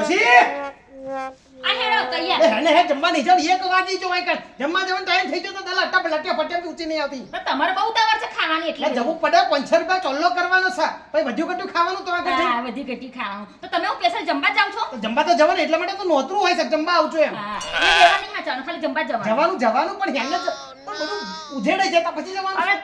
ડોશી આ હેડો તૈયાર. હેને હે જમવા નહીં જાવ 1 વાગી જો આઈ કર જમવા જવાનો ટાઈમ થઈ ગયો તો તાલા અટ્ટા લટ્યા ફટ્યા ઊંચી નહીં આવતી. તો તમારે બહુ ઉતાવળ છે ખાવાની એટલે એટલે જવું પડે 500 રૂપિયા ચોલ્લો કરવાનો છે પછી વધુ ઘટું ખાવાનું તો આગળ હા બધી ઘટી ખાવાનું. તો તમે હું પેસર જમવા જાવ છો? તો જમવા તો જવાનું એટલા માટે તો નોતરું હોય છે જમવા આવજો એમ હા એ લેવા નહીં હાચવાનું, ખાલી જમવા જવાનું. જવાનું પણ હેને પણ બધું ઉધેડાઈ જતા પછી જવાનું. અરે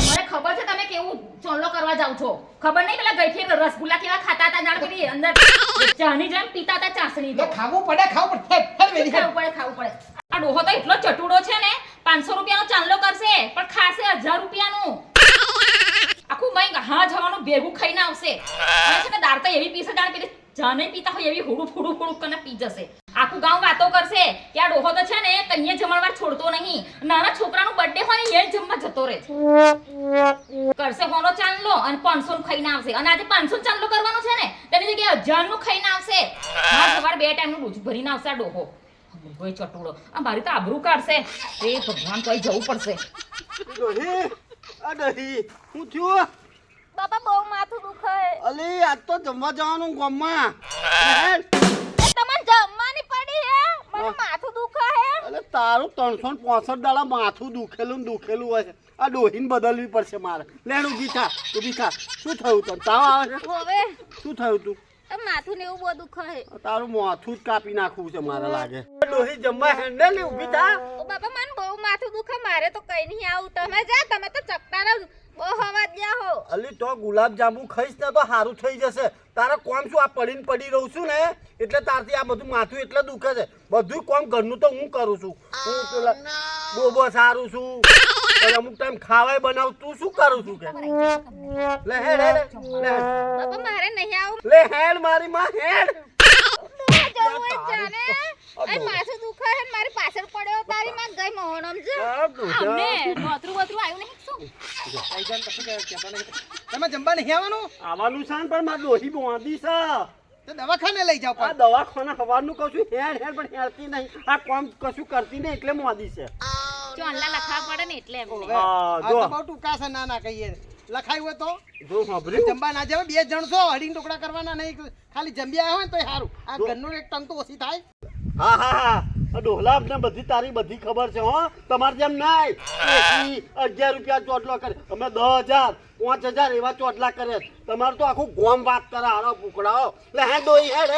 મને ખબર છે તમે કેવું ચોલ્લો કરવા જાવ છો. ખબર નહીં પેલા ગઈથી રસગુલ્લા કેવા ખાતા હતા જાણ પેલી અંદર ચાની જેમ પીતા હતા ચાસણી. એટલે ખાવું પડે ખાવું વેલી ખાવું પડે. આ ડોહો તો એટલો ચટુડો છે ને 500 રૂપિયાનો ચાંદલો કરશે પણ ખાશે 1000 રૂપિયાનું. આખું મય હા જવાનું ભેગું ખાઈને આવશે. અને છે ને દાળ તો એવી પીશે જાણે પેલી જાને પીતા હોય એવી હુડું કરીને પી જશે. આખું ગામ વાતો કરશે કે આ ડોહો તો છે ને કઈએ જમણવાર છોડતો નહીં. નાના છોકરાનું બર્થડે હોય ને એ જમવા જતો રહે કરશે હોનો ચાંદલો અને 500 નું ખાઈને આવશે. અને આજે 500 ચાંદલો કરવાનો છે ને તેની જગ્યાએ 1000 નું ખાઈને આવશે. હા સવારે 2 ટાઈમ નું ડૂચ ભરીને આવશે આ ડોહો. કોઈ ચટુડો આ મારી તો આબરૂ કાઢશે. એ ભગવાન કોઈ જવું પડશે. ડોહી આ ડોહી હું થયું બાપા બહુ માથું દુખે. અલી આજ તો જમવા જવાનું ગામમાં તમને જમવાની પડી હે મને માથું દુખે હે. અલે તારું 365 દાડા માથું દુખેલું ને દુખેલું હોય છે. આ ડોહીને બદલવી પડશે મારે. લેણ ઊભી થા શું થયું તને તાવ આવે છે? હવે શું થયું તું? માથું ને એવું બહુ દુખે હે. તારું માથું જ કાપી નાખવું છે મારે લાગે. ડોહી જમવા હેન્ડલ ઊભી થા. ઓ બાપા મને બહુ માથું દુખે મારે તો કઈ નહીં આવું. તમે જા તમે તો ચકતા બહુ હવા ગયા હો. અલી તો ગુલાબ જાંબુ ખાઈશ ને તો સારું થઈ જશે. તારે કોમ શું આ પડી રહું છું ને એટલે તારથી આ બધું માથું એટલે દુખે છે. બધું કોમ ઘરનું તો હું કરું છું. હું પેલા બોબો સારું છું અમુક ટાઈમ ખાવાય બનાવ તું શું કરું છું કે લે હેડ બાપા મારે નહીં આવું. લે હેડ મારી માં હેડ જવું હોય જાને. આ માથું દુખે હે મારી પાછળ પડ્યો તારી માં ગઈ મોહણમ છે. અમને નોતરું આવ્યું નહીં શું? તમે જમવા નહીં આવવાનું આવવાનું છે પણ મારી ડોહી બોંધી છે. તો દવાખાને લઈ જાવ આ દવાખાના હવાનું કહું છું હેડ પણ હેડતી નહીં. આ કામ કશું કરતી નહીં એટલે મોદી છે. ચોંલા લખવા પડે ને એટલે એમને. હા, આ જો. તો બહુ ટૂંકા છે ના કહીએ લખાયું હોય તો જો સાંભળ્યું જમવા ના જાવ 2 જણ છો અડીને ટુકડા કરવાના નહીં ખાલી જમ્બી આવ્યા હોય ને તોય સારું. આ ઘરનું એક ટંગ તો ઓછી થાય. હા આ ડોહલા ને બધી તારી બધી ખબર છે હો. તમારે જેમ નહીં 11 રૂપિયા ચોટલો કરે અમે 10,000 5,000 એવા ચોટલા કરે. તમારે તો આખું ગોમ વાત કરે હારો ભૂકડાઓ. લે હે ડોહી હેડ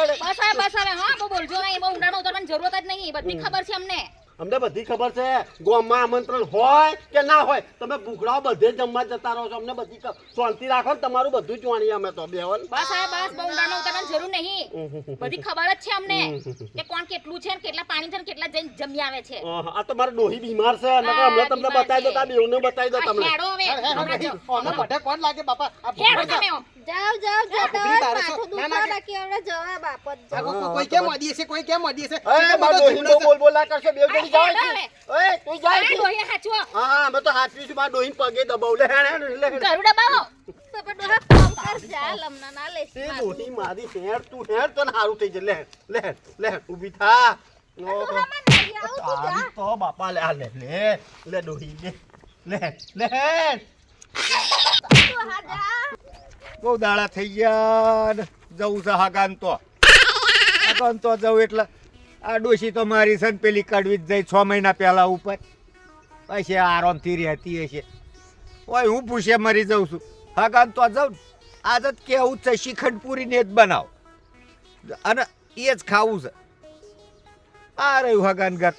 બસ હવે હા બહુ બોલજો નહીં. બહુ ઊંડાણું ઉતરવાની જરૂરત જ નહીં. બધી ખબર છે અમને. અમને બધી ખબર છે ગોમમાં આમંત્રણ હોય કે ના હોય તમે ભૂખડાઓ બધે જમવા જતા રહો છો. અમને બધી શાંતિ રાખો ને તમારું બધું જાણીએ અમે તો બેવન. બસ બહુ ઊંડાણું ઉતરવાની જરૂર નહીં. બધી ખબર જ છે અમને કે કોણ કેટલું છે ને કેટલા પાણી છે ને કેટલા જઈને જમી આવે છે. આ તો મારી ડોહી બીમાર છે અમને તમને બતાવી દો. બેવને બતાવી દો તમને. હેડો હવે ઓનો બધે કોણ લાગે બાપા આ હેડો તમે જાવ ભૂખડી તારે છો. માથું ના, દુખે ના, બાકી હવે જવાબ આપો જ આ જાઓ. કોઈ કેમ મોદી છે કોઈ કેમ મોદી છે એ મારી ડોહી બોલ ના કરશો બેવ જણી જાવ ઓય તું જાય આ ડોહી હાચવો. હા અમે તો હાચવી છું મારી ડોહીને પગે દબાવ. લે લે ગરુડા બાવો બાપા ડોહા કામ કર જા લમના ના લેસ. તે ડોહી મારી હેડ તું હેડ તને સારું થઈ જાય. લે ઊભી થા. ડોહા માં નહીં આવું તું જા. તારી તો બાપા લે લે ડોહી લે હેડ. ડોહા જા. બહુ દાડા થઈ ગયા ને જવું છે હાગાન તો જવું એટલે આ ડોશી તો મારી છે ને પેલી કડવી જ જાય 6 મહિના પહેલા ઉપર પછી આરામથી રહેતી હશે. ઓય હું પૂછે મરી જાઉં છું હાગાન તો જાઉં ને આજે જ કેવું છે શ્રીખંડ પૂરીને જ બનાવ અને એ જ ખાવું છે. આ રહ્યું હાગાન ઘર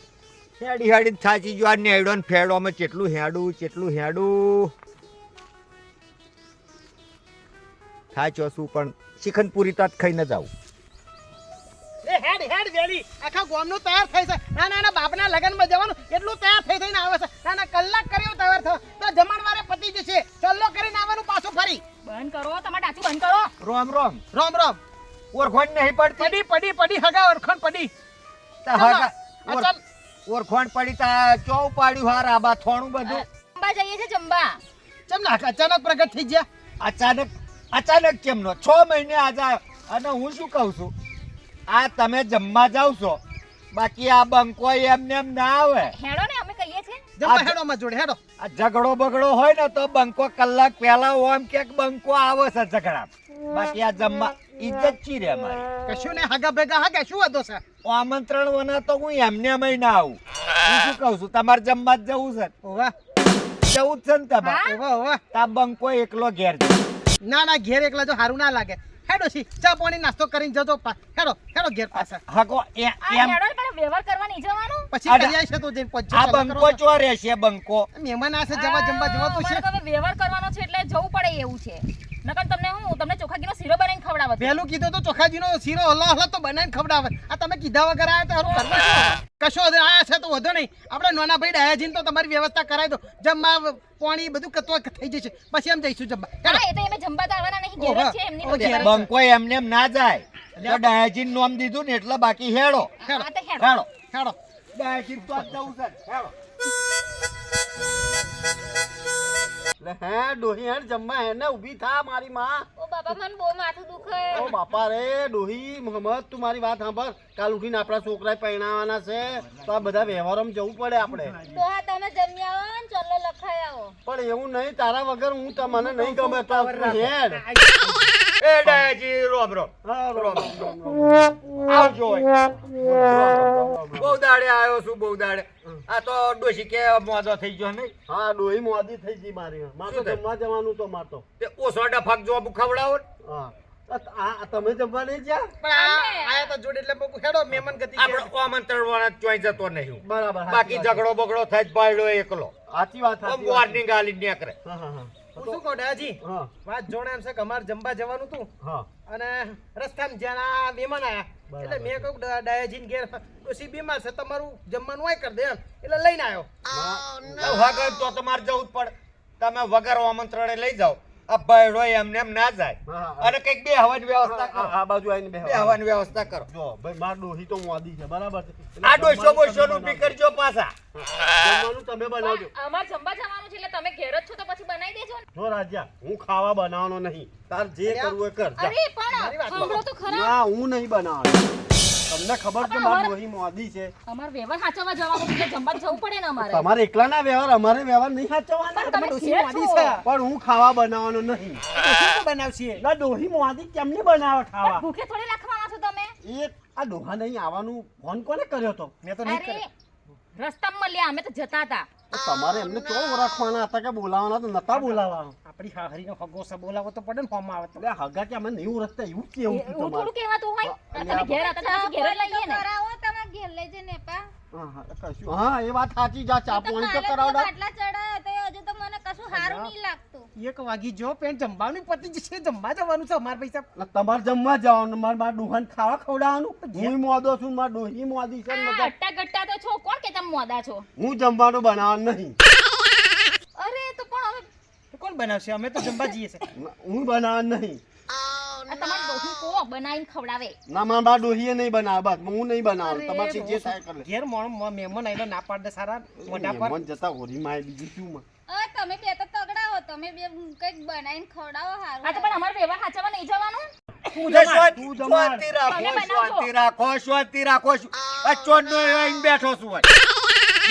હેડી થાચી જો આ નેડો ને ફેડોમાં કેટલું હેડું થાચો શું પણ શ્રીખંડ પૂરી તો જ ખાઈને જાઉં. હેડ વેલી આખા ગામનું તૈયાર થઈ છે. ના બાપના લગનમાં જવાનું એટલું તૈયાર થઈને આવે છે. ના કલાક કર્યો તૈયાર થયો તો જમણવારે પતી જશે. ચલ્લો કરીને આવવાનું પાછું ફરી. બંધ કરો તમારે ડાચું બંધ કરો. રોમ ઓરખોણ નહીં પડતી પડી હગા ઓરખણ પડી. ઓરખોણ પડી તા ચો પાડ્યું હાર આબા થોણું બધું જમવા જઈએ છે જમવા. ચમ ના અચાનક પ્રગટ થઈ ગયા. અચાનક કેમનો 6 મહિને આજે. અને હું શું કહું છું આ તમે જમવા જાવ છો બાકી આ બંકો એમ ના આવે. હેડો ને અમે કહીએ છીએ. જમવા હેડો માં જોડે હેડો. આ ઝઘડો બગડો હોય ને તો બંકો કલાક પહેલા ઓમ કે બંકો આવે છે ઝઘડા. બાકી આ જમવા ઇજ્જત ચી રે મારી કશું ને હાગા ભેગા હાગે શું હતો છે આમંત્રણ વના તો હું એમને ના આવું હું શું કહું છું તમારે જમવા જ જવું છે ઓવા જવું જ છે ને તમારે ઓવા ઓવા તા બંકો એકલો ઘેર જાય. ના ના ઘેર એકલા જો સારું ના લાગે હેડો સી ચા પાણી નાસ્તો કરીને જજો હેડો હેડો ઘેર પાછા હકો આ એમ હેડો પણ વ્યવહાર કરવા નહીં જવાનું પછી કરી આવીશ તો જઈને પહોંચજો આ ચાલો બંકો કરો. ચો રહેશે બંકો મહેમાન આશે જવા જમવા જવાતું છે અમારે તો વ્યવહાર કરવાનો છે એટલે જવું પડે એવું છે નકર તમને ચોખાગીનો શીરો બનાવીને ખવડાવત પહેલું કીધું તો ચોખાજીનો શીરો હલો હલો તો બનાવીને ખવડાવે આ તમે કીધા વગર આયા તો હારું ઘરમાં શું? કશો વધુ આયા છે તો વધુ નહીં આપણે નાના ભાઈ ડાયાજીને તો તમારી વ્યવસ્થા કરાવી દો જમવા પાણી બધું કતવા થઈ જશે પછી એમ જઈશું જમવા હેડો. હા એ તો એમે જમવા તો આવવાના નહીં ઘેર જ છે એમની ઓહો, બધી ઘેર. ખબર છે. બંકો એમને એમ ના જાય તો ડાયાજીન નામ દીધું ને એટલે બાકી હેડો હેડો હા તો હેડો. હેડો હેડો ડાયાજીન તો જ જવું છે હેડો એટલે હે ડોહી હેડ જમવા હે ને ઊભી થા મારી માં ઓ બાપા મને બહુ માથું દુખે ઓ બાપા રે ડોહી મોહમ્મદ તું મારી વાત સાંભળ કાલ ઉઠીને આપણા છોકરા પરણાવવાના છે તો આ બધા વ્યવહારોમાં જવું પડે આપણે તો હા તમે જમી આવો ને ચલો લખાઈ આવો પણ એવું નહીં તારા વગર હું તમને નહીં ગમે તો તું હેડ એ ડાયાજી રોમ રોમ હા રોમ રોમ રોમ આવજો બહુ દાડે આવ્યો છું બહુ દાડે આ તો ડોશી કે મોજો થઈ ગયો નહીં હા ડોહી મોદી થઈ ગઈ મારી માર તો શું થાય? જમવા જવાનું તો માર તો તે ઓસો ડફક જો ખવડાવો ને. હા આ તમે જમવા નહીં જ્યાં પણ આયા તો જોડે એટલે બહુ હેડો મહેમાન ગતિ ઘેર. આપણો આમંત્રણ વાળા ચોઈ જતો નહીં બરાબર બાકી ઝઘડો બગડો થાય જ પાડ્યો એકલો સાચી વાત સાચી વાત. વોર્નિંગ આલી નીકળે હા હા હા હું શું કહું ડાયાજી હા વાત જોણે એમ છે કે અમારે જમવા જવાનું હતું હા અને રસ્તામાં જ્યાં આ મહેમાન આયા બરાબર. એટલે મેં કહ્યું ડાયાજીને ઘેર ડોશી બીમાર છે તમારું જમવાનું હોય કરી દે એમ એટલે લઈને આવ્યો વગર તો તમારે જવું જ પડે તમે વગર આમંત્રણે લઈ જાઓ આ ભાઈડો એમને એમ ના જાય હા, હા. અને કઈક બે હવાની વ્યવસ્થા કરો આ બાજુ આવીને બે બેહવા. હવાની વ્યવસ્થા કરો જો ભાઈ માર ડોહી તો મોદી છે બરાબર છે એટલે આ ડોસો જમવાનું બોસો તમે નું બનાવજો. કરજો પાછા જમવાનું તમે બનાવજો અમારે જમવા જવાનું છે એટલે તમે ઘેર જ છો તો પછી બનાવી દેજો ને. જો રાજ્યા હું ખાવા બનાવવાનો નહીં તાર જે કરવું એ કર જા. અરે મારી પણ વાત સાંભળો તો ખરા ના હું નહીં બનાવવાનો તમને ખબર છે મારી ડોહી મોદી છે અમારે વ્યવહાર સાચવવા જવાનું છે એટલે જમવા જવું પડે ને અમારે તમારે એકલાના વ્યવહાર અમારે વ્યવહાર નહીં સાચવવાના પણ તમે ડોશી ઘેર મોદી છો. છે પણ હું ખાવા બનાવવાનો નહીં ડોશી તો બનાવશે ના ડોહી મોદી કેમની બનાવે પણ ખાવા ભૂખે થોડી રાખવાના છો તમે એ આ ડોહા નહીં આવવાનું ફોન કોને કર્યો તો મેં તો નહીં અરે કર્યો રસ્તામાં મળ્યા અમે તો જતા હતા તો તમારે એમને તો રાખવાના હતા કે બોલાવાના તો નતા બોલાવાના આપણી હાહરીનો હગો છે બોલાવો તો પડે ને ફોર્મ આવે તો એટલે હગા કે અમે નહીં ઉરકતા એવું કેવું એવું તમારે થોડું કહેવાતું હોય અલ્યા, તમે ઘેર હતા તો પછી ઘેર જ લઈએ ને કરાવો તમે ઘેર લઈ જઈને પા હા, હા, કશું. હા એ વાત સાચી જા ચા તો પાણી તો કાલે કરાવડા બાટલા ચડાયો તો હજુ તો મને કશું સારું નહીં લાગતું 1 વાગી જો પેન્ટ જમવાનું પતી જશે જમવા જવાનું છે અમાર પૈસા એટલે તમારે જમવા જવાનું મારા ડોહાને ખાવા ખવડાવવાનું હું મોદો છું મારા ડોહી મોદી છે ને આ બધા. અટ્ટા ગટ્ટા તો છો કોણ કે તમે મોદા છો હું જમવાનું બનાવવાનું નહીં અરે તો પણ હવે તો કોણ બનાવશે અમે તો જમવા જઈએ છે હું બનાવવાનું નહીં આ તમારી ડોહી કો બનાવીને ખવડાવે ના મારા ડોહીએ નહીં બનાવે બસ હું નહીં બનાવવાનું તમારે જે થાય કરે ઘેર મહેમાન આવેલો ના પાડ દે સારા મોઢા પર મહેમાન જતા હોરી માં બીજું શું માં તમે બે તો તગડાવો તમે બે કંઈક બનાવીને ખવડાવો આ તો સારું પણ અમારે વ્યવહાર સાચવવા નહીં જવાનું તું જમાડ. શાંતિ રાખો તમે બનાવજો. શાંતિ રાખો શાંતિ રાખો આ ચોરનો આઈને બેઠો છું હોય.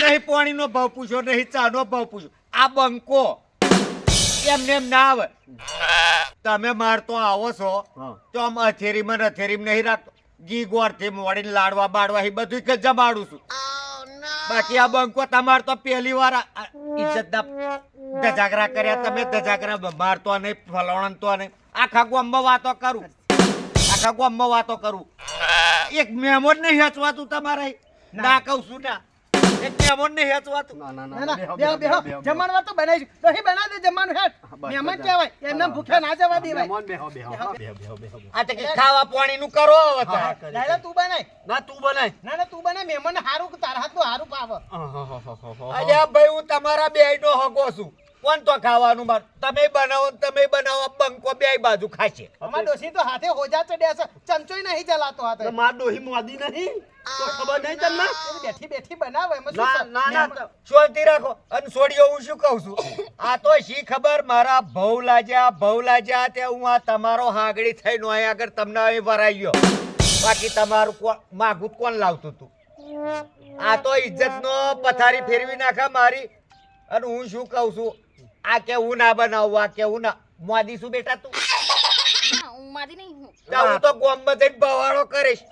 નહીં પાણીનો ભાવ પૂછો નહીં ચાનો ભાવ પૂછો આ બંકો એમને એમ ના આવે તમે મારતો આવો છો હા તો આમ અથેરીમાં રથેરીમાં નહીં રાખતો ઘી ગોળથી મોડીને લાડવા બાડવા એ બધું કે જમાડું છું બાકી આ બંકો તમાર તો પહેલી વાર ઇજ્જતના ધજાગરા કર્યા તમે ધજાગરા મારતો નહીં ફલાવણ તો નહીં આખા ગામમાં વાતો કરું આખા ગામમાં વાતો કરું એક મહેમાન નહીં હેચવાતું તમારે ના કહું છું ના એક મહેમાન નહીં હેચવાતું ના ના ના ના ના બેહો, બેહો બેહો, બેહો બેહો, જમણવાર તો બનાવીશું દહીં બના દે જમવાનું હેડ બસ, મહેમાન બસ, કહેવાય બસ. એમને ભૂખ્યા ના જવા દેવાય મહેમાન બેહો, બેહો, હા, બેહો, બેહો, બેહો. આ તો કે ખાવા પાણીનું કરો હવે હા, હા, તારે. કરી, દાદા તું બનાય ના તું બનાય ના ના તું બનાય મહેમાન હારું તારા હાથનું હારું પાવ અલ્યા ભાઈ હું તમારા બેયનો હગો છું કોણ તો ખાવાનું માર તમે બનાવો ને તમે બનાવો બંકો બેય બાજુ ખાશે અમાર ડોશી તો હાથે હોજા ચડ્યા છે ચમચોય નહીં ચલાતો હાથે તો માર ડોહી મોદી નહીં તો ખબર નહીં તમને એ બેઠી બેઠી બનાવે એમાં શું ના છે? ના ના મહેમાન- શાંતિ રાખો અને છોડીઓ હું શું કહું છું આ તો શી ખબર મારા ભવ લાજ્યા તે હું આ તમારો હાગડી થઈને અહીં આગળ તમને અહીં ભરાઈ ગયો બાકી તમારું માગું કોણ લાવતું તું આ તો ઇજ્જતનો પથારી ફેરવી નાખા મારી અને હું શું કહું છું આ કે હું ના બનાવું આ કે હું ના મોદી શું બેટા તું હા, હું મારી નહીં હું તો ગોમમાં જઈને બવાડો કરીશ.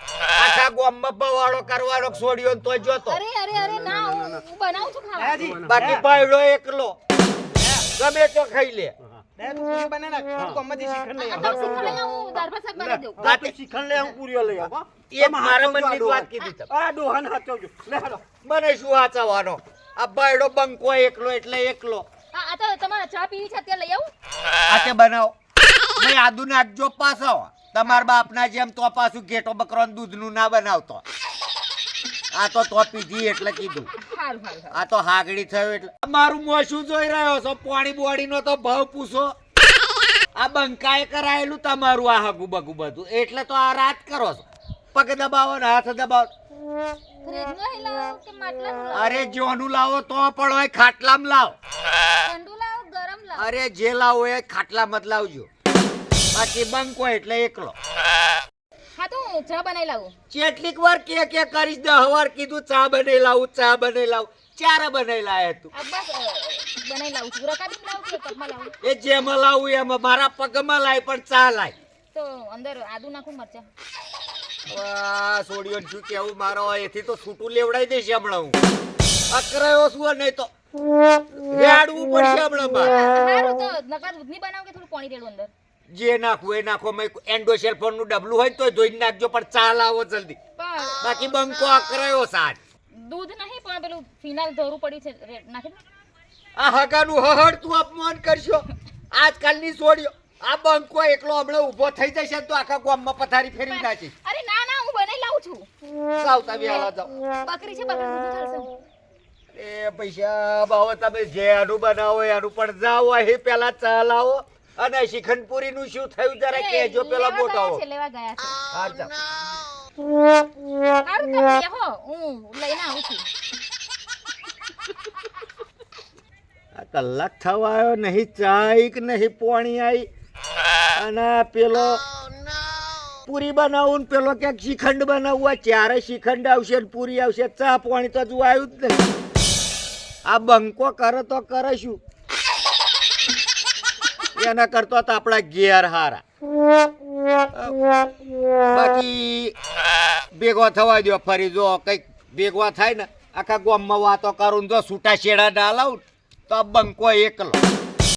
આખા ગોમમાં બવાડો કરવાનો છોડ્યો ને તોય જોતો. અરે અરે અરે ના હું બનાવું છું ખાવા બાકી બાયડો એકલો ગમે તો ખાઈ લે. તું પૂરી બનાવી નાખ. તું ગમમાંથી શ્રીખંડ લઈ આ આવ. તો શીખર લઈ આવું દાળ ભાત શાક બનાવી દઉં આ તો શીખંડ લે હું પૂરીઓ લઈ આવો એ મારા મનની જ વાત કીધી તમે. આ ડોહાને હાચવજો લે હાલો મને શું વાંચવાનો? આ બાયડો બંકો એકલો એટલે એકલો. આ તો તમારા ચા પીવી છે અત્યારે લઈ આવું આ કે બનાવો ભાઈ આદુ નાખજો પાછો. તમાર બાપના જેમ તો પાછું ઘેટો બકરો દૂધનું ના બનાવતો. આ તો પીધી એટલે કીધું. સારું સારું આ તો હાગડી થયો એટલે મારું મોશું જોઈ રહ્યો છો. પાણી બોડીનો તો ભાવ પૂછો. આ બંકાએ કરાયેલું તમારું આ હગુ બગુ બધું એટલે તો આ રાત કરો છો. પગ દબાવો ને હાથ દબાવો. ફ્રીજમાં હી લાવો કે માટલાનું લાવો? અરે જોનું લાવો તો પણ હોય ખાટલામાં લાવ. ઠંડુ લાવો ગરમ લાવો? અરે જે લાવો એ ખાટલામાં જ લાવજો. બાકી બંકો એટલે એકલો. હા તો હું ચા બનાવી લાવું કેટલીક વાર કે કરીશ 10 વાર કીધું ચા બનાવી લાવું ચા બનાવી લાવું. ચારે બનાવી લાય તું. આ બસ બનાવી લાવું છું રકાબી લાવું કે કપમાં લાવું એ જેમાં લાવું એમાં મારા પગમાં લાય પણ ચા લાય. તો અંદર આદુ નાખું મરચા વાહ સોડિયો શું કેવું મારો એથી તો છૂટું લેવડાઈ દઈશ હમણાં હું. અકરાયો છું નહીં તો રેડવું પડશે હમણાં મારે. સારું તો નકર દૂધની બનાવ કે થોડું પાણી રેડું અંદર જે નાખવું એ નાખો. મેં એન્ડોસેલ્ફોન નું ડબલું હોય તો ધોઈ નાખજો પણ ચા લાવો જલ્દી. પણ બાકી બંકો અકરાયો સાજ. દૂધ નહીં પણ પેલું ફિનાલ ધોરું પડ્યું છે નાખી દો આ હગાનું હહડ તું અપમાન કરશો. આજકાલની સોડિયો આ બંકો એકલો હમણાં ઊભો થઈ જશે તો આખા ગામમાં પથારી ફેરી નાખી. અરે ના ના હું બનાવી લાવું છું જાવ તમે હાલો જાવ. બકરી છે બકરી દૂધ ચાલશે એ પૈસા બાવો તમે જે આનું બનાવો એનું પણ જાઓ અહીં પેલા ચા લાવો. અને શિખંડપુરી નું શું થયું જરા કહેજો પેલા મોટો. લેવા ગયા છે હા જાવ. સારું તમે બેહો હું લઈને આવું છું આ કલાક થવા આવ્યો નહીં ચાઈ કે નહીં પોણી આવી. અને પેલો પૂરી બનાવું ને પેલો ક્યાંક શ્રીખંડ બનાવવા ચારે શ્રીખંડ આવશે ને પૂરી આવશે. ચા પાણી તો હજુ આવ્યું જ નહીં. આ બંકો કરે તો કરે શું? એના કરતો તો આપણા ઘેર હારા. બાકી ભેગો થવા દો ફરી જો કઈક ભેગવા થાય ને આખા ગામમાં વાતો કરું જો છૂટા છેડા ના લાવું તો આ બંકો એકલો.